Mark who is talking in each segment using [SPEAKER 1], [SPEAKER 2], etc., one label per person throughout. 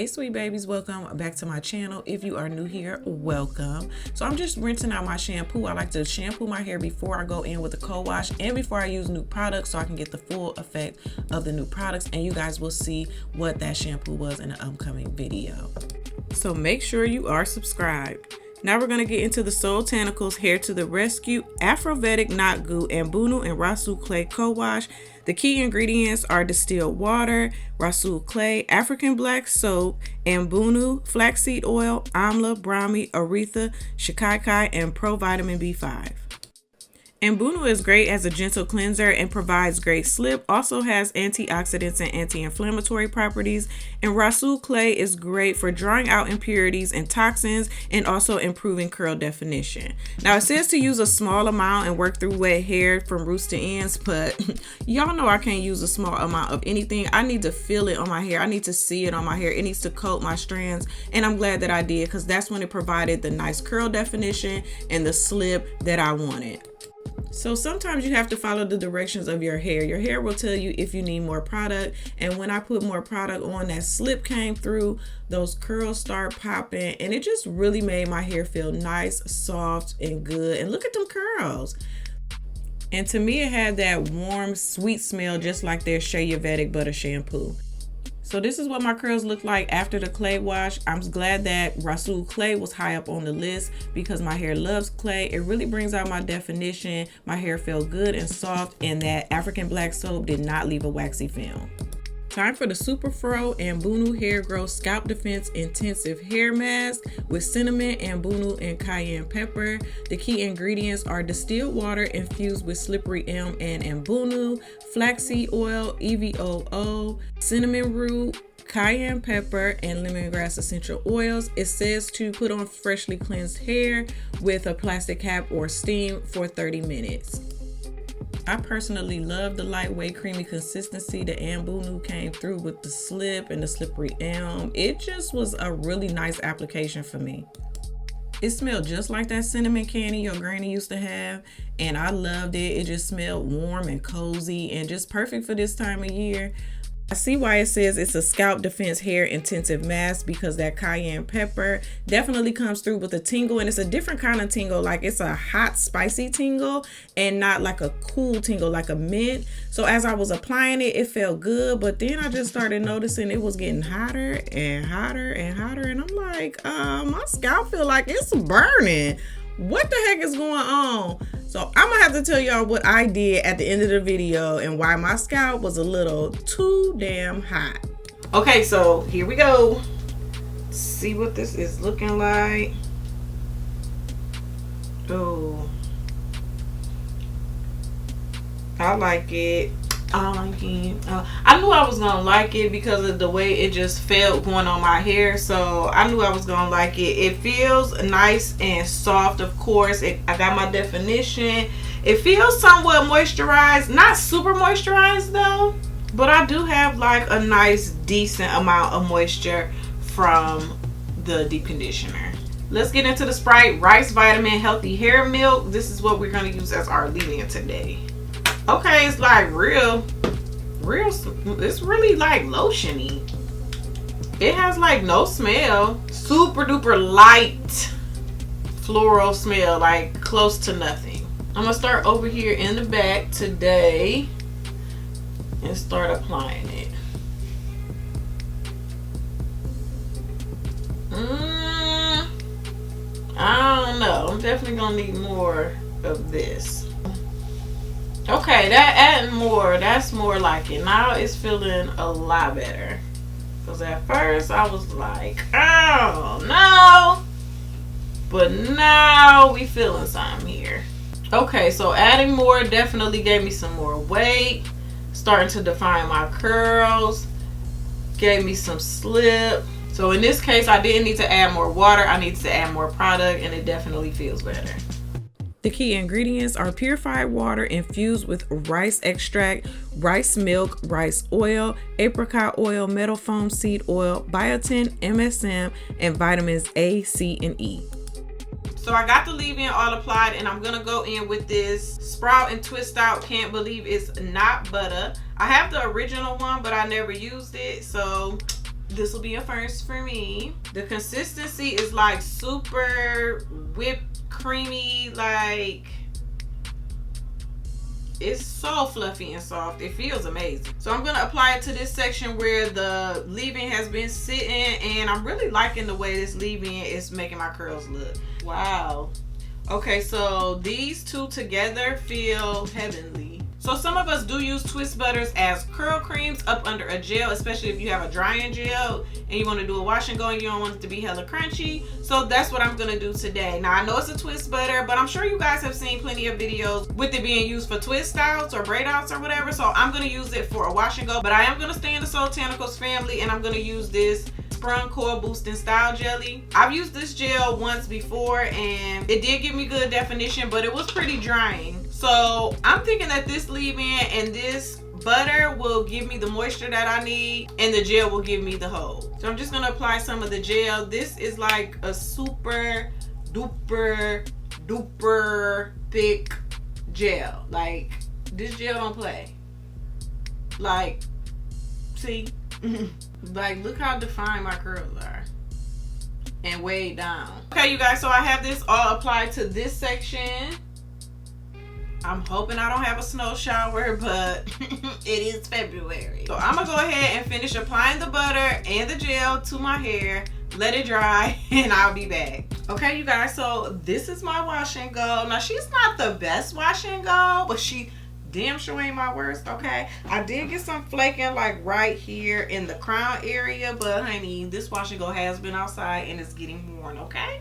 [SPEAKER 1] Hey sweet babies, welcome back to my channel. If you are new here, welcome. So I'm just rinsing out my shampoo. I like to shampoo my hair before I go in with the co-wash and before I use new products so I can get the full effect of the new products, and you guys will see what that shampoo was in an upcoming video. So make sure you are subscribed. Now we're going to get into the Soultanicals Hair to the Rescue Afrovetic Knot Goo and Bunu and Rasul Clay Co-Wash. The key ingredients are distilled water, Rasul Clay, African black soap, and Bunu, flaxseed oil, amla, brahmi, aretha, shikakai, and provitamin B5. And Bunu is great as a gentle cleanser and provides great slip. Also has antioxidants and anti-inflammatory properties. And Rasul Clay is great for drawing out impurities and toxins and also improving curl definition. Now it says to use a small amount and work through wet hair from roots to ends, but y'all know I can't use a small amount of anything. I need to feel it on my hair. I need to see it on my hair. It needs to coat my strands, and I'm glad that I did, because that's when it provided the nice curl definition and the slip that I wanted. So sometimes you have to follow the directions of your hair. Your hair will tell you if you need more product. And when I put more product on, that slip came through, those curls start popping, and it just really made my hair feel nice, soft, and good. And look at them curls. And to me, it had that warm, sweet smell, just like their Ayurvedic butter shampoo. So this is what my curls look like after the clay wash. I'm glad that Rasul Clay was high up on the list because my hair loves clay. It really brings out my definition. My hair felt good and soft, and that African black soap did not leave a waxy film. Time for the SuperFro and Bunu Hair Growth Scalp Defense Intensive Hair Mask with cinnamon and Bunu and cayenne pepper. The key ingredients are distilled water infused with slippery elm and Bunu, flaxseed oil, EVOO, cinnamon root, cayenne pepper, and lemongrass essential oils. It says to put on freshly cleansed hair with a plastic cap or steam for 30 minutes. I personally love the lightweight creamy consistency. The Bunu came through with the slip and the slippery elm. It just was a really nice application for me. It smelled just like that cinnamon candy your granny used to have, and I loved it. It just smelled warm and cozy and just perfect for this time of year. I see why it says it's a scalp defense hair intensive mask, because that cayenne pepper definitely comes through with a tingle, and it's a different kind of tingle. Like, it's a hot spicy tingle and not like a cool tingle like a mint. So as I was applying it, it felt good, but then I just started noticing it was getting hotter and hotter and hotter, and I'm like, my scalp feel like it's burning. What the heck is going on? So I'm gonna have to tell y'all what I did at the end of the video and why my scalp was a little too damn hot. Okay, so here we go. See what this is looking like. Oh, I like it. I knew I was gonna like it because of the way it just felt going on my hair, so I knew I was gonna like it. It feels nice and soft, of course. I got my definition. It feels somewhat moisturized, not super moisturized though, but I do have like a nice decent amount of moisture from the deep conditioner. Let's get into the Sprite Rice Vitamin Healthy Hair Milk. This is what we're gonna use as our leave-in today. Okay, it's like real, it's really like lotiony. It has like no smell. Super duper light floral smell, like close to nothing. I'm gonna start over here in the back today and start applying it. I don't know. I'm definitely gonna need more of this. Okay, adding more, that's more like it. Now it's feeling a lot better. Because at first I was like, oh no. But now we feeling something here. Okay, so adding more definitely gave me some more weight. Starting to define my curls. Gave me some slip. So in this case, I didn't need to add more water. I needed to add more product, and it definitely feels better. The key ingredients are purified water infused with rice extract, rice milk, rice oil, apricot oil, metal foam seed oil, biotin, MSM, and vitamins A, C, and E. So I got the leave-in all applied, and I'm gonna go in with this Sprout and Twist Out. Can't believe it's not Butta. I have the original one, but I never used it, so This will be a first for me. The consistency is like super whipped creamy, like it's so fluffy and soft. It feels amazing. So I'm gonna apply it to this section where the leave-in has been sitting, and I'm really liking the way this leave-in is making my curls look. Wow. Okay, so these two together feel heavenly. So some of us do use twist butters as curl creams up under a gel, especially if you have a drying gel and you want to do a wash and go and you don't want it to be hella crunchy. So that's what I'm going to do today. Now I know it's a twist butter, but I'm sure you guys have seen plenty of videos with it being used for twist outs or braid outs or whatever. So I'm going to use it for a wash and go, but I am going to stay in the Soultanicals family, and I'm going to use this Sprung Coil Boosting Style Jelly. I've used this gel once before and it did give me good definition, but it was pretty drying. So I'm thinking that this leave-in and this butter will give me the moisture that I need, and the gel will give me the hold. So I'm just gonna apply some of the gel. This is like a super duper duper thick gel. Like, this gel don't play. Like, see? Like, look how defined my curls are and weighed down. Okay, you guys, so I have this all applied to this section. I'm hoping I don't have a snow shower, but it is February. So I'm gonna go ahead and finish applying the butter and the gel to my hair, let it dry, and I'll be back. Okay, you guys, so this is my wash and go. Now, she's not the best wash and go, but she damn sure ain't my worst, okay? I did get some flaking like right here in the crown area, but honey, this wash and go has been outside and it's getting worn, okay?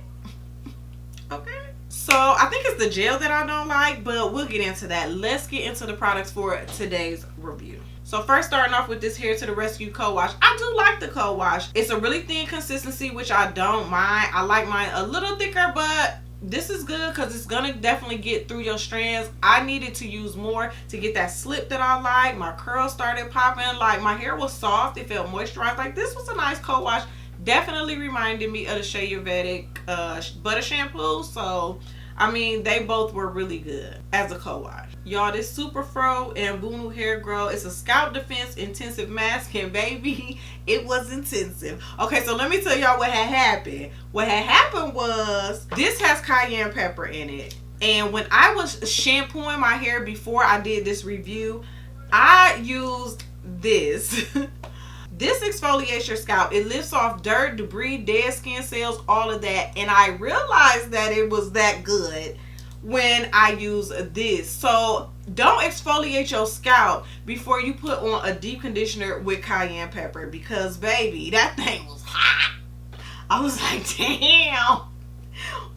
[SPEAKER 1] Okay. So I think it's the gel that I don't like, but we'll get into that. Let's get into the products for today's review. So first, starting off with this Hair to the Rescue CoWash. I do like the CoWash. It's a really thin consistency, which I don't mind. I like mine a little thicker, but this is good because it's gonna definitely get through your strands. I needed to use more to get that slip that I like. My curls started popping. Like, my hair was soft. It felt moisturized. Like, this was a nice CoWash. Definitely reminded me of the Shea Ayurvedic butter shampoo. So I mean, they both were really good as a co-wash. Y'all, this SuperFro and Bunu Hair Grow, it's a scalp defense intensive mask, and baby, it was intensive. Okay, so let me tell y'all what had happened. What had happened was, this has cayenne pepper in it. And when I was shampooing my hair before I did this review, I used this. This exfoliates your scalp. It lifts off dirt, debris, dead skin cells, all of that. And I realized that it was that good when I use this. So don't exfoliate your scalp before you put on a deep conditioner with cayenne pepper, because baby, that thing was hot. I was like, damn.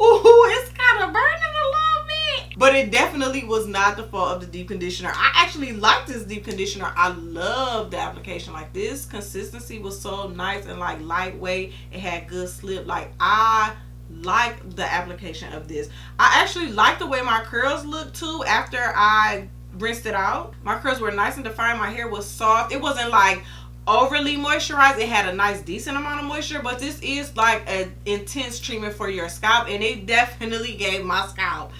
[SPEAKER 1] Ooh, it's kind of burning a little bit. But it definitely was not the fault of the deep conditioner. I actually like this deep conditioner. I love the application. Like, this consistency was so nice and like lightweight. It had good slip. Like, I like the application of this. I actually like the way my curls look too after I rinsed it out. My curls were nice and defined. My hair was soft. It wasn't like overly moisturized. It had a nice decent amount of moisture, but this is like an intense treatment for your scalp, and it definitely gave my scalp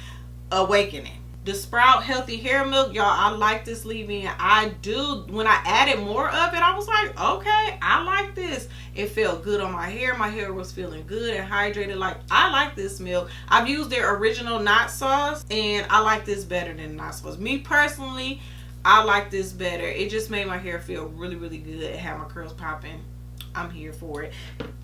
[SPEAKER 1] awakening. The Sprout Healthy Hair Milk, y'all, I like this leave-in. I do. When I added more of it, I was like, okay, I like this. It felt good on my hair. My hair was feeling good and hydrated. Like, I like this milk. I've used their original knot sauce, and I like this better than knot sauce. Me personally, I like this better. It just made my hair feel really, really good and have my curls popping. I'm here for it.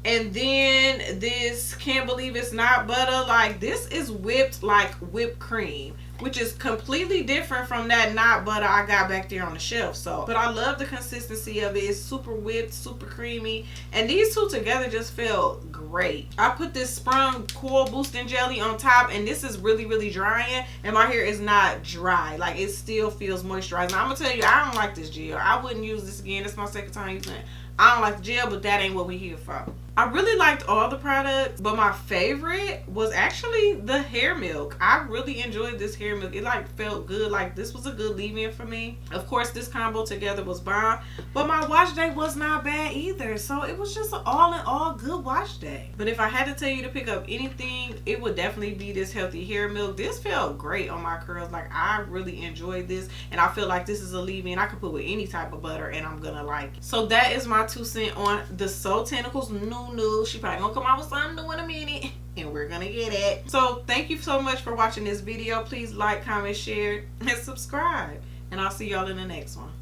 [SPEAKER 1] And then this, can't believe it's not butter. Like, this is whipped like whipped cream, which is completely different from that not butter I got back there on the shelf. So, but I love the consistency of it. It's super whipped, super creamy, and these two together just feel great. I put this Sprung Coil Boosting Jelly on top, and this is really, really drying, and my hair is not dry. Like, it still feels moisturized. Now, I'm gonna tell you, I don't like this gel. I wouldn't use this again. It's my second time using it. I don't like the gel, but that ain't what we here for. I really liked all the products, but my favorite was actually the hair milk. I really enjoyed this hair milk. It like felt good. Like this was a good leave-in for me. Of course, this combo together was bomb, but my wash day was not bad either. So it was just an all in all good wash day. But if I had to tell you to pick up anything, it would definitely be this healthy hair milk. This felt great on my curls. Like I really enjoyed this, and I feel like this is a leave-in I could put with any type of butter and I'm gonna like it. So that is my 2 cents on the Soultanicals new. She probably gonna come out with something new in a minute, and we're gonna get it. So thank you so much for watching this video. Please like, comment, share, and subscribe, and I'll see y'all in the next one.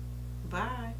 [SPEAKER 1] Bye.